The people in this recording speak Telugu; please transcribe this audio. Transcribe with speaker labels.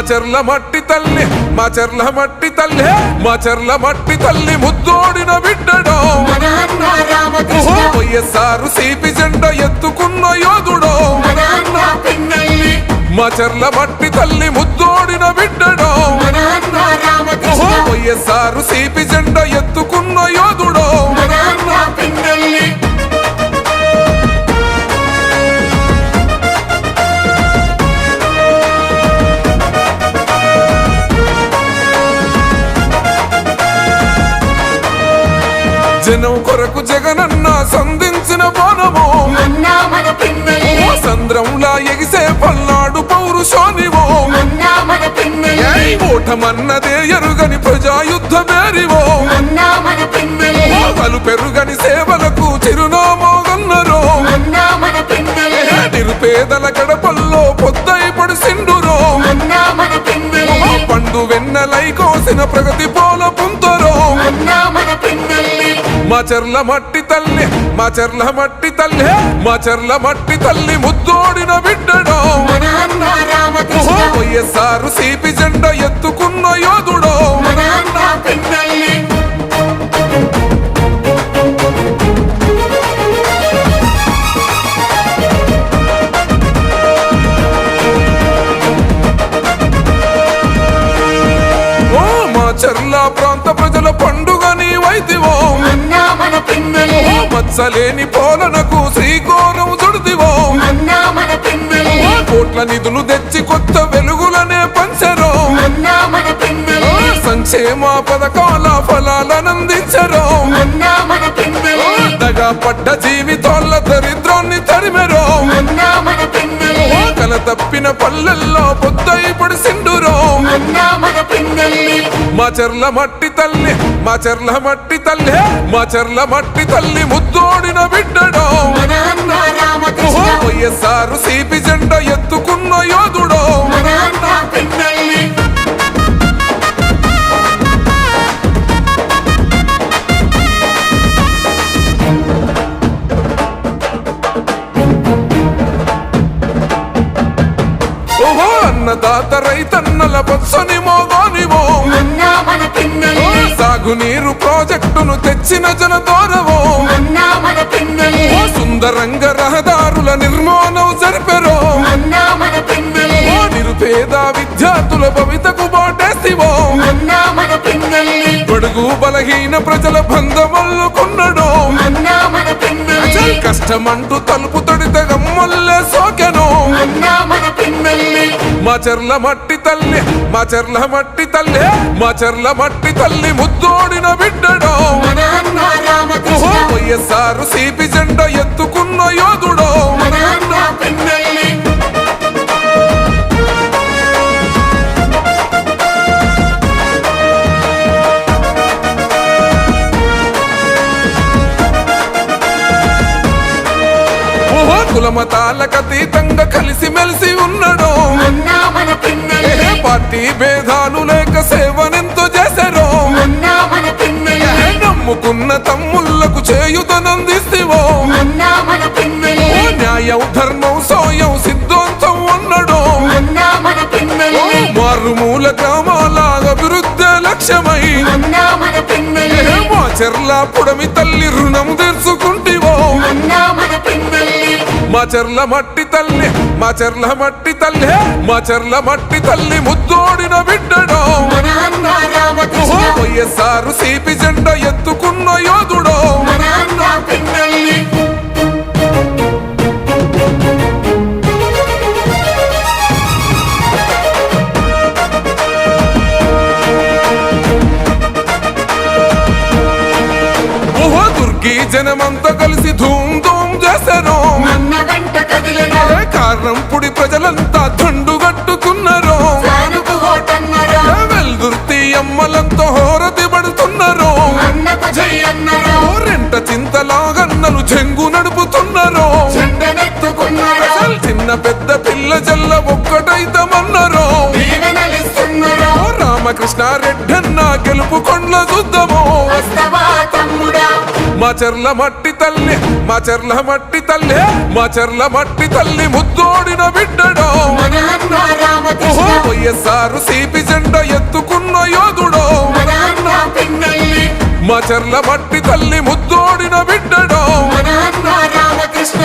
Speaker 1: చెర్ల మట్టి తల్లి మా చెర్ల మట్టి తల్లి మా చెర్ల మట్టి తల్లి ముద్దోడిన బిడ్డడో వైఎస్ఆర్ సిపి జెండా ఎత్తుకున్న యోధుడో మా చెర్ల మట్టి తల్లి ముద్దోడిన బిడ్డడో వైఎస్ఆర్ సిపి జెండా ఎత్తుకున్న యోధుడో జనం కొరకు జగనన్న సంధించిన బాణమో సంద్రంలా ఎగిసే పల్నాడు పౌరుషోనివో ఓటమన్నదే ఎరుగని ప్రజాయుద్ధ మేరివో పలు పెరుగని సేవలకు చిరునామోగన్నరో నిరుపేదల గడపల్లో పొద్దై పడిసిండురో పండు వెన్నెలై కోసిన ప్రగతి పోల పుంతరో మా చెర్ల మట్టి తల్లి మా చెర్ల మట్టి తల్లి మా చెర్ల మట్టి తల్లి ముద్దోడిన బిడ్డడో వైఎస్ఆర్ సిపి జెండా ఎత్తుకున్న యోధుడో చెర్ల ప్రాంత ప్రజల పండుగ నీవైతివో మత్సలేని పోలనకు శ్రీకోరం చుడిదివో కోట్ల నిధులు తెచ్చి కొత్త వెలుగులనే పంచరో సంక్షేమ పథకాల ఫలాలనందించరో దగా పడ్డ జీవితాల దరిద్రాన్ని తరిమెరో కల తప్పిన పల్లెల్లో పొద్దై పడిసిండురో మా చెర్ల మట్టి తల్లి మా చెర్ల మట్టి తల్లి మా చెర్ల మట్టి తల్లి ముద్దోడిన బిడ్డడో వైఎస్ఆర్ సిపి జెండా ఎత్తుకున్న యోధుడో అన్నదాత రైతన్నల బొత్సని మోగోనివో సాగునీరు ప్రాజెక్టును తెచ్చిన జనదోరవో సుందరంగ రహదారుల నిర్మాణం జరిపెరో నిరుపేద విద్యార్థుల భవితకు బాటేసివో బడుగు బలహీన ప్రజల బంధమల్లుకున్నడో కష్టమంటూ తలుపు తొడితే గమ్మల్లే సోకెనో మా చెర్ల మట్టి తల్లి మా చెర్ల మట్టి తల్లి మా చెర్ల మట్టి తల్లి ముద్దోడిన బిడ్డడో వైఎస్ఆర్ సిపి జెండా ఎత్తుకున్న యోధుడో కులమతాలకతీతంగా కలిసి మెలిసి ఉన్నాడో పార్టీ భేదాలు లేక సేవనెంతో చేశారో నమ్ముకున్న తమ్ముళ్లకు చేయుతనందిస్తేవో న్యాయం ధర్మం సోయం సిద్ధాంతం అన్నాడో మారుమూల గ్రామాల అభివృద్ధి లక్ష్యమై మా చెర్ల పుడమి తల్లి రుణం తీర్చుకుంటివో మా చెర్ల మట్టి తల్లి మా చెర్ల మట్టి తల్లి మా చెర్ల మట్టి తల్లి ముద్దోడిన బిడ్డడో వైఎస్ఆర్ సిపి జెండా ఎత్తుకున్న యోధుడో జనమంతా కలిసి ధూమ్ ధూమ్ చేశారు కారణంపుడి ప్రజలంతా దండుగట్టుకున్నారు వెల్దుర్తి అమ్మలంతా హోరతి పడుతున్నారు రెంట చింతలాగన్నలు చెంగు నడుపుతున్నారు చిన్న పెద్ద పిల్ల జల్ల ఒక్కటైతమన్నారు రామకృష్ణారెడ్డన్న గెలుపు కొండ్ల చూద్దాము మా చెర్ల మట్టి తల్లి మా చెర్ల మట్టి తల్లి మా చెర్ల మట్టి తల్లి ముద్దోడిన బిడ్డడో వైఎస్ఆర్ సిపి జెండా ఎత్తుకున్న యోధుడో
Speaker 2: మన అన్న పిన్నెల్లి,
Speaker 1: మా చెర్ల మట్టి తల్లి ముద్దోడిన బిడ్డడో
Speaker 2: మన అన్న రామకృష్ణ.